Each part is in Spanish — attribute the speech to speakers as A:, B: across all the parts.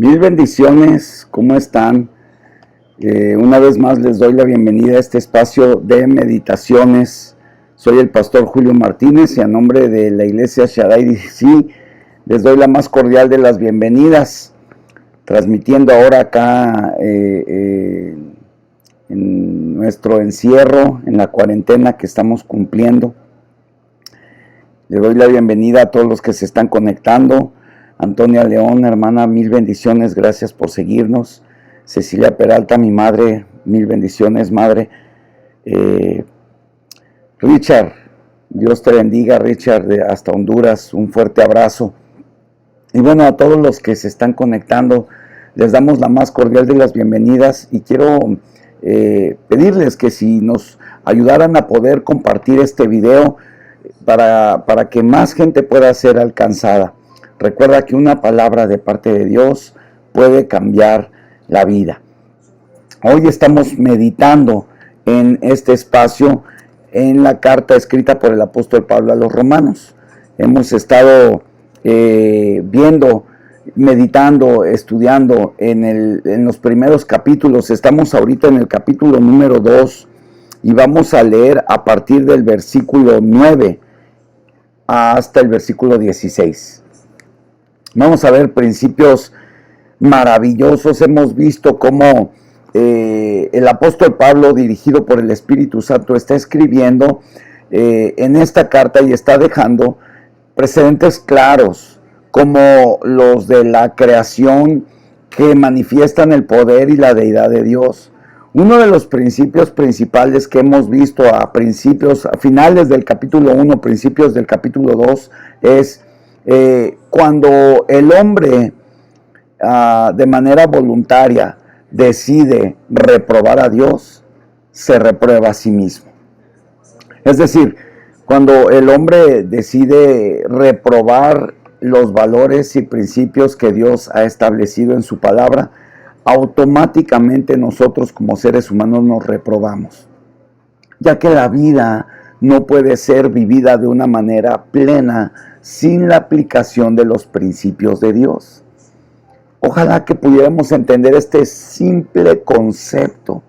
A: Mil bendiciones, ¿cómo están? Una vez más les doy la bienvenida a este espacio de meditaciones. Soy el pastor Julio Martínez y a nombre de la iglesia Shaddai DC les doy la más cordial de las bienvenidas, transmitiendo ahora acá en nuestro encierro, en la cuarentena que estamos cumpliendo. Le doy la bienvenida a todos los que se están conectando. Antonia León, hermana, mil bendiciones, gracias por seguirnos. Cecilia Peralta, mi madre, mil bendiciones, madre. Richard, Dios te bendiga, Richard, hasta Honduras, un fuerte abrazo. Y bueno, a todos los que se están conectando, les damos la más cordial de las bienvenidas y quiero pedirles que si nos ayudaran a poder compartir este video para que más gente pueda ser alcanzada. Recuerda que una palabra de parte de Dios puede cambiar la vida. Hoy estamos meditando en este espacio en la carta escrita por el apóstol Pablo a los romanos. Hemos estado viendo, meditando, estudiando en los primeros capítulos. Estamos ahorita en el capítulo número 2 y vamos a leer a partir del versículo 9 hasta el versículo 16. Vamos a ver principios maravillosos. Hemos visto cómo el apóstol Pablo, dirigido por el Espíritu Santo, está escribiendo en esta carta y está dejando precedentes claros, como los de la creación que manifiestan el poder y la deidad de Dios. Uno de los principios principales que hemos visto a finales del capítulo 1, principios del capítulo 2, es cuando el hombre de manera voluntaria decide reprobar a Dios, se reprueba a sí mismo. Es decir, cuando el hombre decide reprobar los valores y principios que Dios ha establecido en su palabra, automáticamente nosotros como seres humanos nos reprobamos, ya que la vida no puede ser vivida de una manera plena sin la aplicación de los principios de Dios. Ojalá que pudiéramos entender este simple concepto.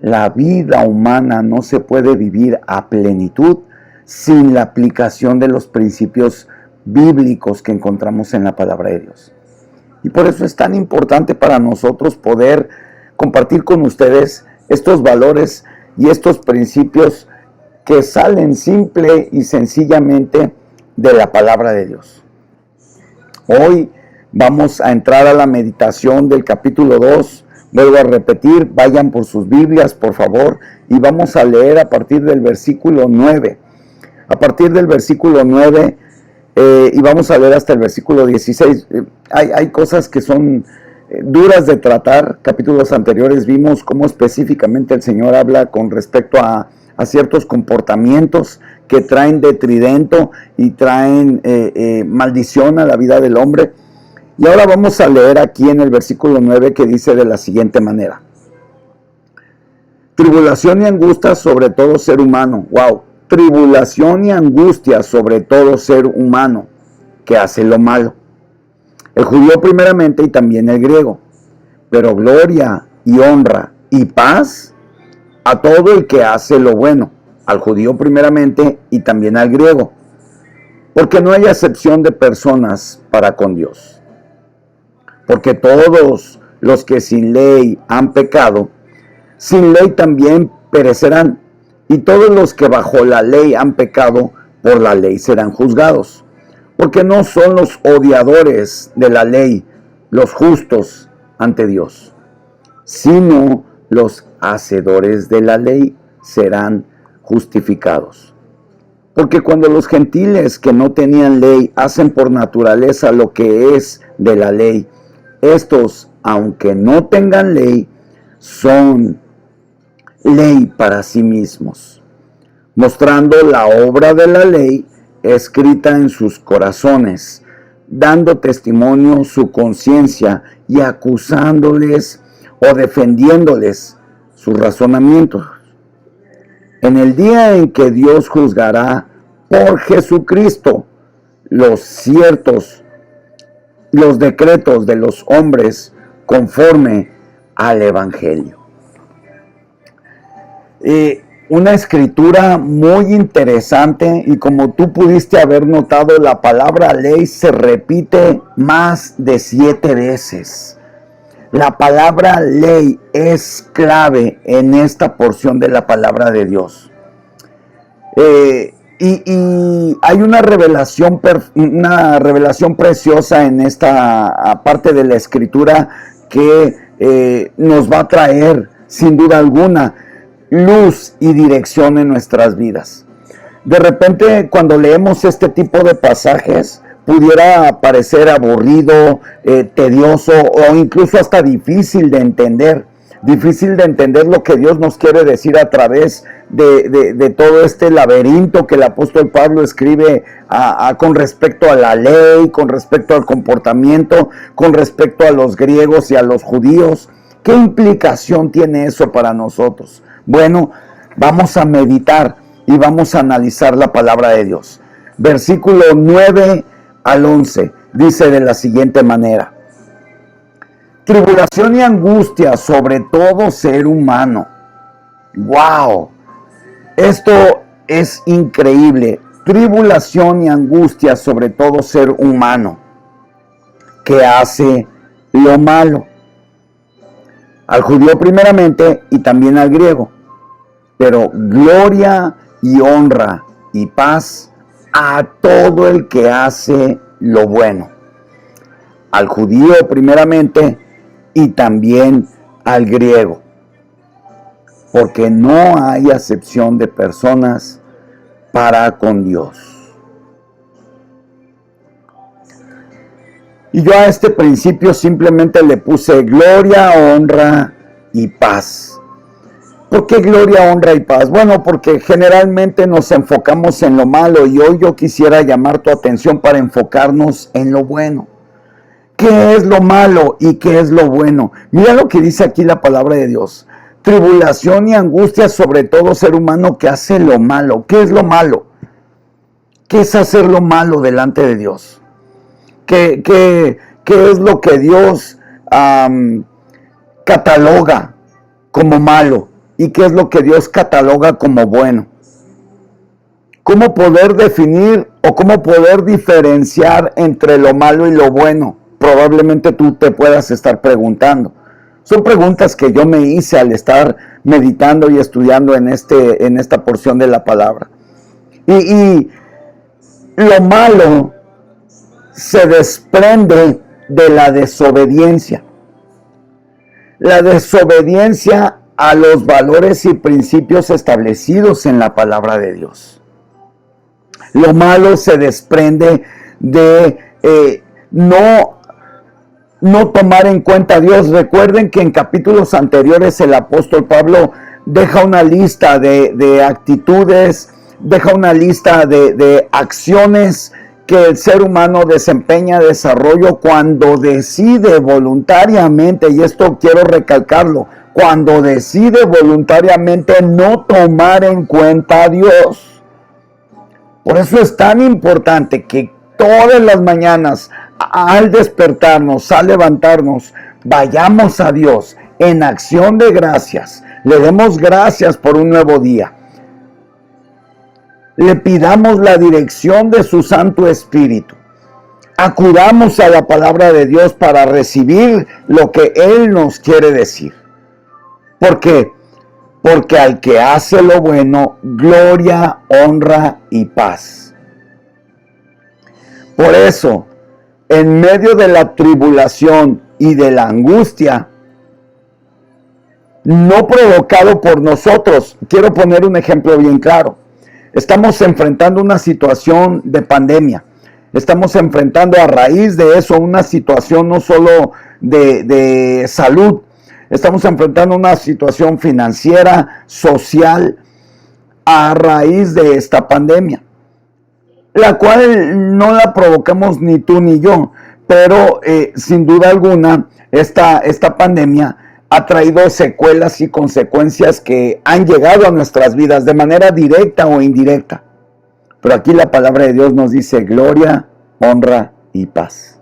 A: La vida humana no se puede vivir a plenitud sin la aplicación de los principios bíblicos que encontramos en la palabra de Dios. Y por eso es tan importante para nosotros poder compartir con ustedes estos valores y estos principios que salen simple y sencillamente de la palabra de Dios. Hoy vamos a entrar a la meditación del capítulo 2. Vuelvo a repetir, vayan por sus Biblias, por favor, y vamos a leer a partir del versículo 9. A partir del versículo 9 y vamos a leer hasta el versículo 16. Hay cosas que son duras de tratar. Capítulos anteriores vimos cómo específicamente el Señor habla con respecto a ciertos comportamientos que traen detrimento y traen maldición a la vida del hombre. Y ahora vamos a leer aquí en el versículo 9 que dice de la siguiente manera: tribulación y angustia sobre todo ser humano. ¡Wow! Tribulación y angustia sobre todo ser humano que hace lo malo. El judío primeramente y también el griego. Pero gloria y honra y paz a todo el que hace lo bueno, al judío primeramente y también al griego, porque no hay acepción de personas para con Dios. Porque todos los que sin ley han pecado, sin ley también perecerán, y todos los que bajo la ley han pecado, por la ley serán juzgados. Porque no son los odiadores de la ley los justos ante Dios, sino los hacedores de la ley serán justificados. Porque cuando los gentiles que no tenían ley hacen por naturaleza lo que es de la ley, estos, aunque no tengan ley, son ley para sí mismos, mostrando la obra de la ley escrita en sus corazones, dando testimonio su conciencia y acusándoles o defendiéndoles sus razonamientos. En el día en que Dios juzgará por Jesucristo los ciertos los decretos de los hombres conforme al Evangelio. Una escritura muy interesante, y como tú pudiste haber notado, la palabra ley se repite más de 7 veces. La palabra ley es clave en esta porción de la palabra de Dios. Y hay una revelación preciosa en esta parte de la escritura que nos va a traer, sin duda alguna, luz y dirección en nuestras vidas. De repente, cuando leemos este tipo de pasajes, pudiera parecer aburrido, tedioso o incluso hasta difícil de entender lo que Dios nos quiere decir a través de todo este laberinto que el apóstol Pablo escribe con respecto a la ley, con respecto al comportamiento, con respecto a los griegos y a los judíos. ¿Qué implicación tiene eso para nosotros? Bueno, vamos a meditar y vamos a analizar la palabra de Dios. Versículo 9 al 11 dice de la siguiente manera: tribulación y angustia sobre todo ser humano. ¡Wow! Esto es increíble. Tribulación y angustia sobre todo ser humano que hace lo malo. Al judío primeramente y también al griego. Pero gloria y honra y paz a todo el que hace lo bueno. Al judío primeramente y también al griego. Porque no hay acepción de personas para con Dios. Y yo a este principio simplemente le puse gloria, honra y paz. ¿Por qué gloria, honra y paz? Bueno, porque generalmente nos enfocamos en lo malo, y hoy yo quisiera llamar tu atención para enfocarnos en lo bueno. ¿Qué es lo malo y qué es lo bueno? Mira lo que dice aquí la palabra de Dios. Tribulación y angustia sobre todo ser humano que hace lo malo. ¿Qué es lo malo? ¿Qué es hacer lo malo delante de Dios? ¿Qué es lo que Dios cataloga como malo? ¿Y qué es lo que Dios cataloga como bueno? ¿Cómo poder definir o cómo poder diferenciar entre lo malo y lo bueno? Probablemente tú te puedas estar preguntando. Son preguntas que yo me hice al estar meditando y estudiando en esta porción de la palabra. Y lo malo se desprende de la desobediencia. La desobediencia a los valores y principios establecidos en la palabra de Dios. Lo malo se desprende de no tomar en cuenta a Dios. Recuerden que en capítulos anteriores el apóstol Pablo deja una lista de actitudes, deja una lista de acciones que el ser humano desempeña, desarrollo cuando decide voluntariamente, y esto quiero recalcarlo, cuando decide voluntariamente no tomar en cuenta a Dios. Por eso es tan importante que todas las mañanas, al despertarnos, al levantarnos, vayamos a Dios en acción de gracias. Le demos gracias por un nuevo día. Le pidamos la dirección de su Santo Espíritu. Acudamos a la palabra de Dios para recibir lo que Él nos quiere decir. ¿Por qué? Porque al que hace lo bueno, gloria, honra y paz. Por eso, en medio de la tribulación y de la angustia, no provocado por nosotros, quiero poner un ejemplo bien claro. Estamos enfrentando una situación de pandemia. Estamos enfrentando a raíz de eso una situación no solo de salud. Estamos enfrentando una situación financiera, social, a raíz de esta pandemia, la cual no la provocamos ni tú ni yo, pero sin duda alguna esta pandemia ha traído secuelas y consecuencias que han llegado a nuestras vidas de manera directa o indirecta. Pero aquí la palabra de Dios nos dice gloria, honra y paz.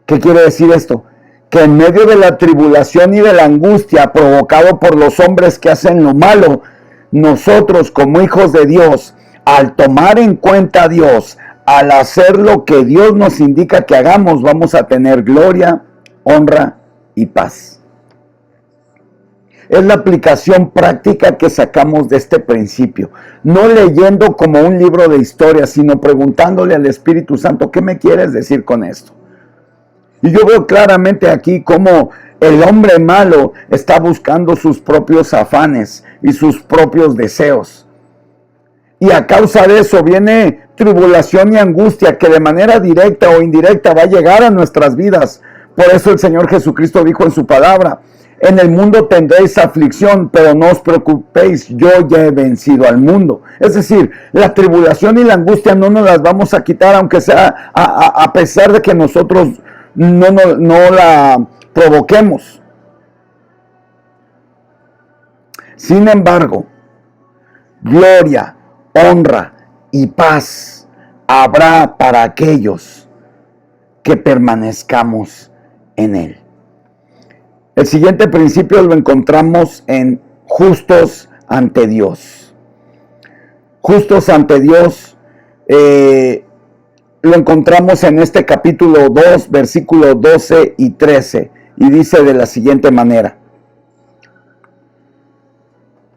A: ¿Qué quiere decir esto? Que en medio de la tribulación y de la angustia provocado por los hombres que hacen lo malo, nosotros como hijos de Dios, al tomar en cuenta a Dios, al hacer lo que Dios nos indica que hagamos, vamos a tener gloria, honra y paz. Es la aplicación práctica que sacamos de este principio, no leyendo como un libro de historia, sino preguntándole al Espíritu Santo, ¿qué me quieres decir con esto? Y yo veo claramente aquí cómo el hombre malo está buscando sus propios afanes y sus propios deseos. Y a causa de eso viene tribulación y angustia que de manera directa o indirecta va a llegar a nuestras vidas. Por eso el Señor Jesucristo dijo en su palabra, en el mundo tendréis aflicción, pero no os preocupéis, yo ya he vencido al mundo. Es decir, la tribulación y la angustia no nos las vamos a quitar, aunque sea a pesar de que nosotros no la provoquemos. Sin embargo, gloria, honra y paz habrá para aquellos que permanezcamos en Él. El siguiente principio lo encontramos en justos ante Dios. Justos ante Dios lo encontramos en este capítulo 2, versículos 12 y 13. Y dice de la siguiente manera.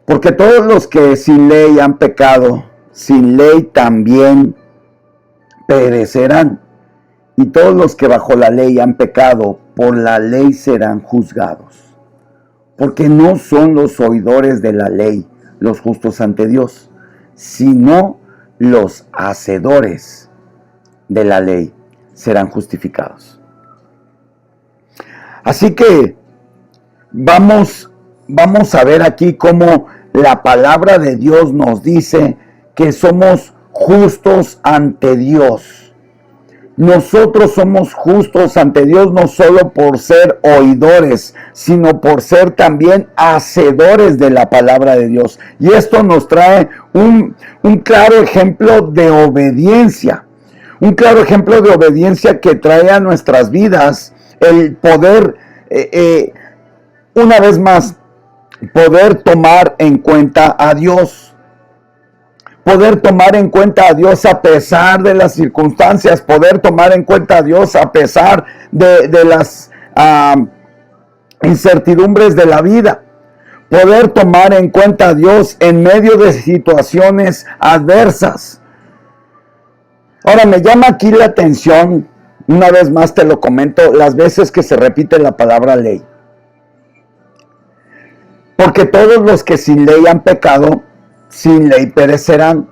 A: Porque todos los que sin ley han pecado, sin ley también perecerán. Y todos los que bajo la ley han pecado, por la ley serán juzgados. Porque no son los oidores de la ley los justos ante Dios, sino los hacedores de la ley serán justificados. Así que vamos a ver aquí cómo la palabra de Dios nos dice que somos justos ante Dios. Nosotros somos justos ante Dios no solo por ser oidores, sino por ser también hacedores de la palabra de Dios. Y esto nos trae un claro ejemplo de obediencia. Un claro ejemplo de obediencia que trae a nuestras vidas el poder, una vez más, poder tomar en cuenta a Dios. Poder tomar en cuenta a Dios a pesar de las circunstancias, poder tomar en cuenta a Dios a pesar de las incertidumbres de la vida, poder tomar en cuenta a Dios en medio de situaciones adversas. Ahora me llama aquí la atención, una vez más te lo comento, las veces que se repite la palabra ley. Porque todos los que sin ley han pecado, sin ley perecerán.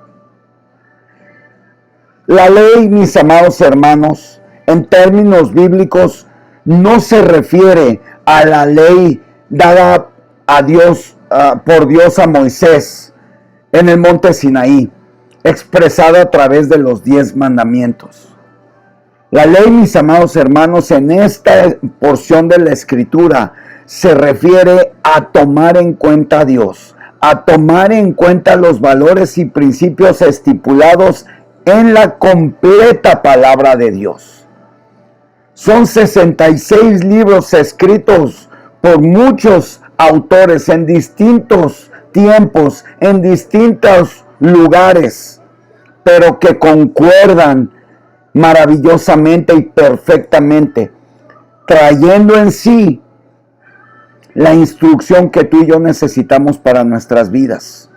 A: La ley, mis amados hermanos, en términos bíblicos, no se refiere a la ley dada a Dios, por Dios a Moisés en el monte Sinaí, expresada a través de los 10 mandamientos. La ley, mis amados hermanos, en esta porción de la Escritura se refiere a tomar en cuenta a Dios, a tomar en cuenta los valores y principios estipulados en la completa palabra de Dios. Son 66 libros escritos por muchos autores en distintos tiempos, en distintos lugares, pero que concuerdan maravillosamente y perfectamente, trayendo en sí la instrucción que tú y yo necesitamos para nuestras vidas.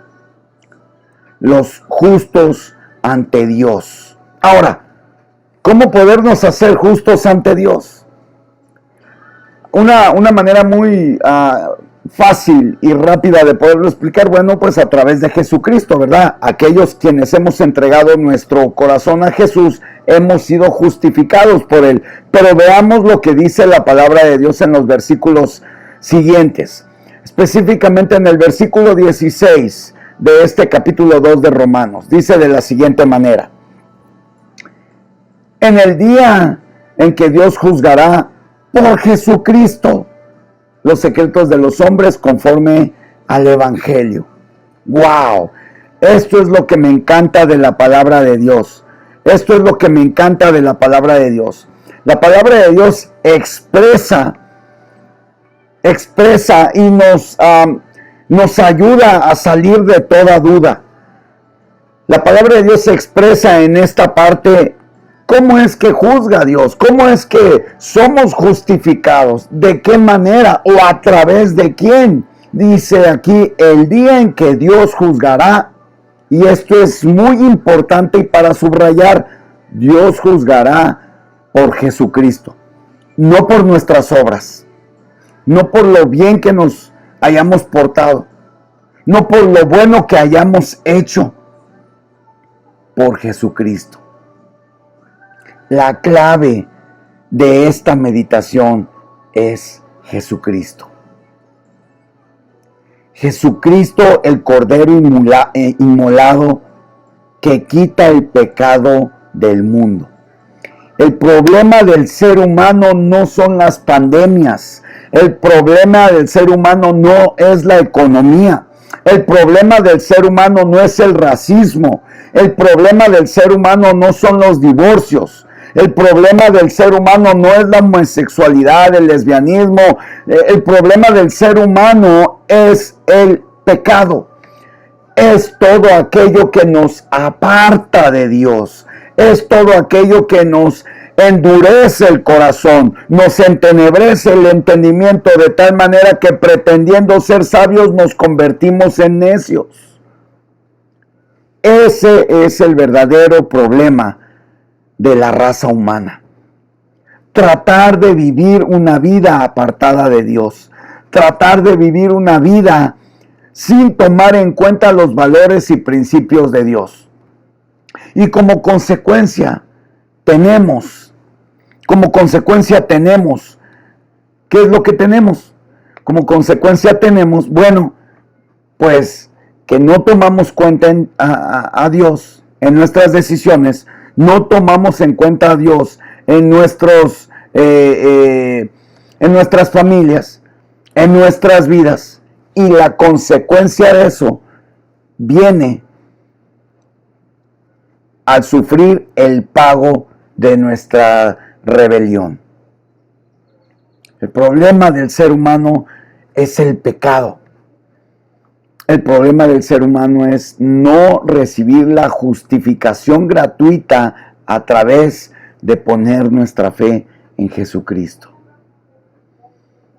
A: Los justos ante Dios. Ahora, ¿cómo podernos hacer justos ante Dios? Una manera muy fácil y rápida de poderlo explicar, bueno, pues a través de Jesucristo, ¿verdad? Aquellos quienes hemos entregado nuestro corazón a Jesús, hemos sido justificados por Él. Pero veamos lo que dice la palabra de Dios en los versículos siguientes. Específicamente en el versículo 16 de este capítulo 2 de Romanos. Dice de la siguiente manera. En el día en que Dios juzgará por Jesucristo los secretos de los hombres conforme al Evangelio. ¡Wow! Esto es lo que me encanta de la palabra de Dios. Esto es lo que me encanta de la palabra de Dios. La palabra de Dios expresa y nos ayuda a salir de toda duda. La palabra de Dios se expresa en esta parte. ¿Cómo es que juzga Dios? ¿Cómo es que somos justificados? ¿De qué manera o a través de quién? Dice aquí, el día en que Dios juzgará, y esto es muy importante y para subrayar, Dios juzgará por Jesucristo, no por nuestras obras, no por lo bien que nos hayamos portado, no por lo bueno que hayamos hecho, por Jesucristo. La clave de esta meditación es Jesucristo. Jesucristo, el Cordero inmolado que quita el pecado del mundo. El problema del ser humano no son las pandemias. El problema del ser humano no es la economía. El problema del ser humano no es el racismo. El problema del ser humano no son los divorcios. El problema del ser humano no es la homosexualidad, el lesbianismo. El problema del ser humano es el pecado. Es todo aquello que nos aparta de Dios. Es todo aquello que nos endurece el corazón, nos entenebrece el entendimiento de tal manera que pretendiendo ser sabios nos convertimos en necios. Ese es el verdadero problema de la raza humana. Tratar de vivir una vida apartada de Dios. Tratar de vivir una vida sin tomar en cuenta los valores y principios de Dios. Y como consecuencia tenemos, ¿qué es lo que tenemos? Como consecuencia tenemos, bueno, pues que no tomamos cuenta a Dios en nuestras decisiones, no tomamos en cuenta a Dios en nuestras familias, en nuestras vidas, y la consecuencia de eso viene al sufrir el pago de nuestra rebelión. El problema del ser humano es el pecado. El problema del ser humano es no recibir la justificación gratuita a través de poner nuestra fe en Jesucristo.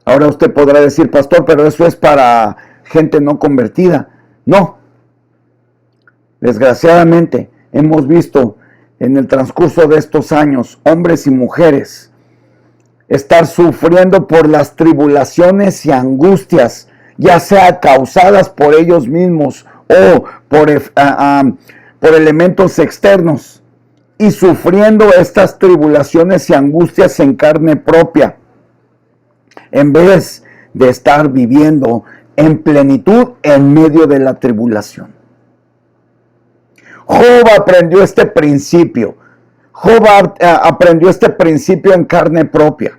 A: Ahora usted podrá decir, pastor, pero eso es para gente no convertida. No. Desgraciadamente, hemos visto en el transcurso de estos años, hombres y mujeres, estar sufriendo por las tribulaciones y angustias, ya sea causadas por ellos mismos o por elementos externos, y sufriendo estas tribulaciones y angustias en carne propia, en vez de estar viviendo en plenitud en medio de la tribulación. Job aprendió este principio. Job aprendió este principio en carne propia.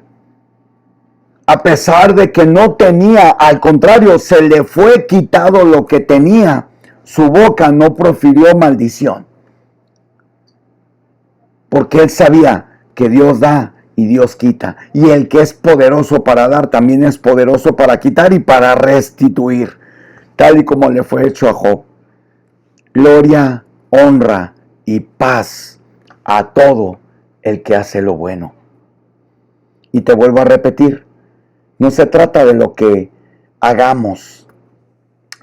A: A pesar de que no tenía, al contrario, se le fue quitado lo que tenía, su boca no profirió maldición. Porque él sabía que Dios da y Dios quita. Y el que es poderoso para dar, también es poderoso para quitar y para restituir. Tal y como le fue hecho a Job. Gloria, honra y paz a todo el que hace lo bueno. Y te vuelvo a repetir, no se trata de lo que hagamos,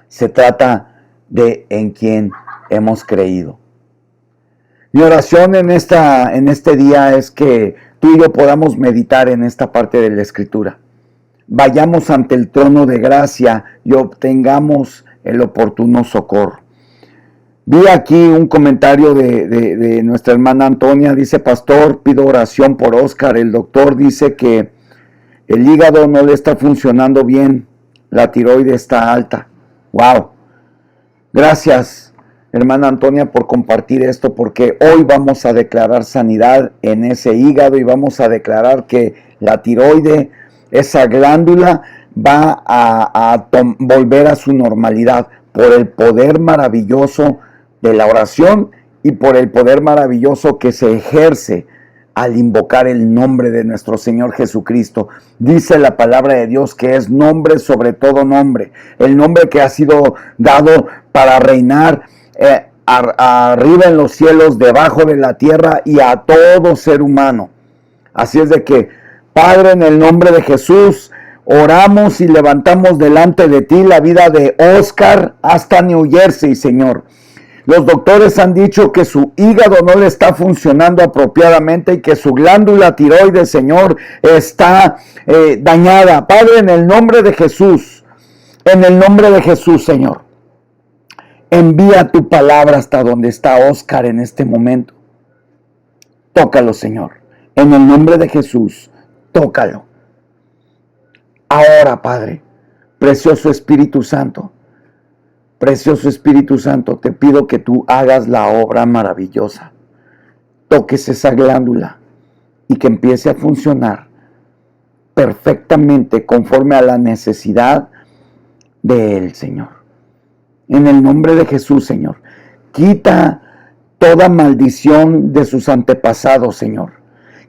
A: se trata de en quién hemos creído. Mi oración en este día es que tú y yo podamos meditar en esta parte de la Escritura. Vayamos ante el trono de gracia y obtengamos el oportuno socorro. Vi aquí un comentario de nuestra hermana Antonia. Dice, pastor, pido oración por Oscar. El doctor dice que el hígado no le está funcionando bien. La tiroides está alta. ¡Wow! Gracias, hermana Antonia, por compartir esto, porque hoy vamos a declarar sanidad en ese hígado y vamos a declarar que la tiroide, esa glándula, va a volver a su normalidad por el poder maravilloso de la oración y por el poder maravilloso que se ejerce al invocar el nombre de nuestro Señor Jesucristo. Dice la palabra de Dios que es nombre sobre todo nombre, el nombre que ha sido dado para reinar arriba en los cielos, debajo de la tierra y a todo ser humano. Así es de que, Padre, en el nombre de Jesús, oramos y levantamos delante de ti la vida de Oscar hasta New Jersey, Señor. Los doctores han dicho que su hígado no le está funcionando apropiadamente y que su glándula tiroides, Señor, está dañada. Padre, en el nombre de Jesús, Señor, envía tu palabra hasta donde está Oscar en este momento. Tócalo, Señor. En el nombre de Jesús, tócalo. Ahora, Padre, precioso Espíritu Santo, te pido que tú hagas la obra maravillosa. Toques esa glándula y que empiece a funcionar perfectamente conforme a la necesidad de él, Señor. En el nombre de Jesús, Señor, quita toda maldición de sus antepasados, Señor.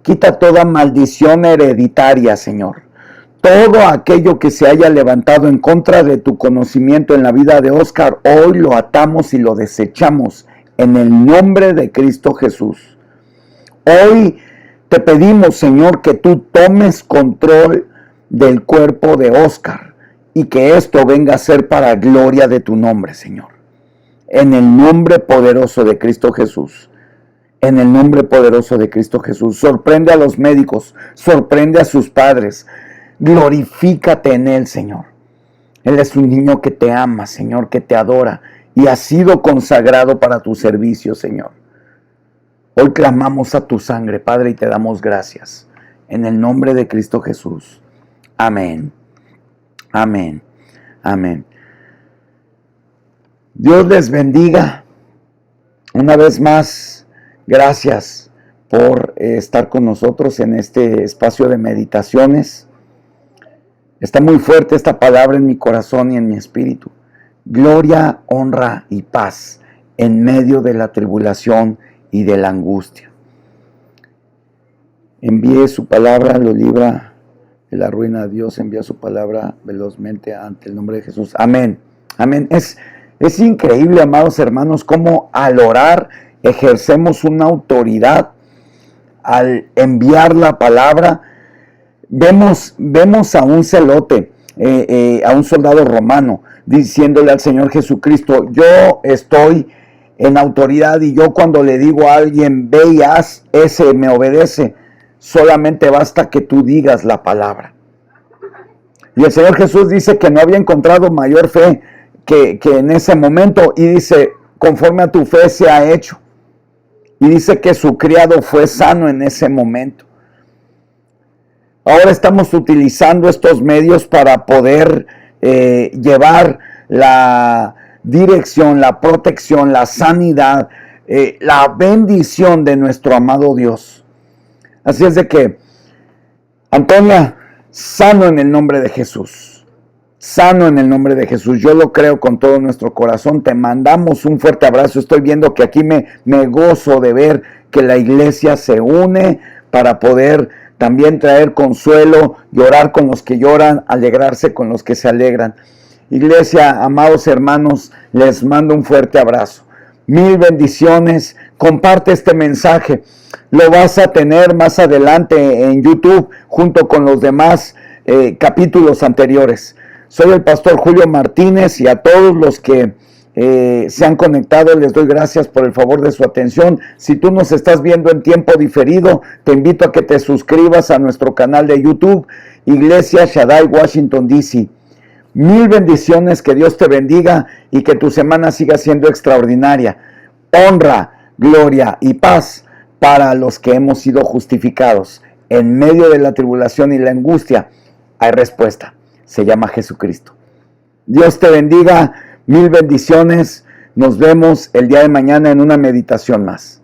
A: Quita toda maldición hereditaria, Señor. Todo aquello que se haya levantado en contra de tu conocimiento en la vida de Oscar, hoy lo atamos y lo desechamos en el nombre de Cristo Jesús. Hoy te pedimos, Señor, que tú tomes control del cuerpo de Oscar y que esto venga a ser para gloria de tu nombre, Señor. En el nombre poderoso de Cristo Jesús. En el nombre poderoso de Cristo Jesús. Sorprende a los médicos, sorprende a sus padres. Glorifícate en él, Señor. Él es un niño que te ama, Señor, que te adora y ha sido consagrado para tu servicio, Señor. Hoy clamamos a tu sangre, Padre, y te damos gracias. En el nombre de Cristo Jesús. Amén. Amén. Amén. Dios les bendiga. Una vez más, gracias por estar con nosotros en este espacio de meditaciones. Está muy fuerte esta palabra en mi corazón y en mi espíritu. Gloria, honra y paz en medio de la tribulación y de la angustia. Envíe su palabra, lo libra de la ruina. Dios envía su palabra velozmente ante el nombre de Jesús. Amén. Amén. Es increíble, amados hermanos, cómo al orar ejercemos una autoridad. Al enviar la palabra, vemos a un celote, a un soldado romano, diciéndole al Señor Jesucristo: yo estoy en autoridad y yo cuando le digo a alguien ve y haz, ese me obedece. Solamente basta que tú digas la palabra. Y el Señor Jesús dice que no había encontrado mayor fe que en ese momento, y dice: conforme a tu fe se ha hecho. Y dice que su criado fue sano en ese momento. Ahora estamos utilizando estos medios para poder llevar la dirección, la protección, la sanidad, la bendición de nuestro amado Dios. Así es de que, Antonia, sano en el nombre de Jesús. Sano en el nombre de Jesús. Yo lo creo con todo nuestro corazón. Te mandamos un fuerte abrazo. Estoy viendo que aquí me gozo de ver que la iglesia se une para poder también traer consuelo, llorar con los que lloran, alegrarse con los que se alegran. Iglesia, amados hermanos, les mando un fuerte abrazo. Mil bendiciones. Comparte este mensaje. Lo vas a tener más adelante en YouTube junto con los demás capítulos anteriores. Soy el pastor Julio Martínez y a todos los que se han conectado les doy gracias por el favor de su atención. Si tú nos estás viendo en tiempo diferido, te invito a que te suscribas a nuestro canal de YouTube, Iglesia Shaddai, Washington, D.C. Mil bendiciones, que Dios te bendiga y que tu semana siga siendo extraordinaria. Honra, gloria y paz para los que hemos sido justificados. En medio de la tribulación y la angustia hay respuesta. Se llama Jesucristo. Dios te bendiga. Mil bendiciones. Nos vemos el día de mañana en una meditación más.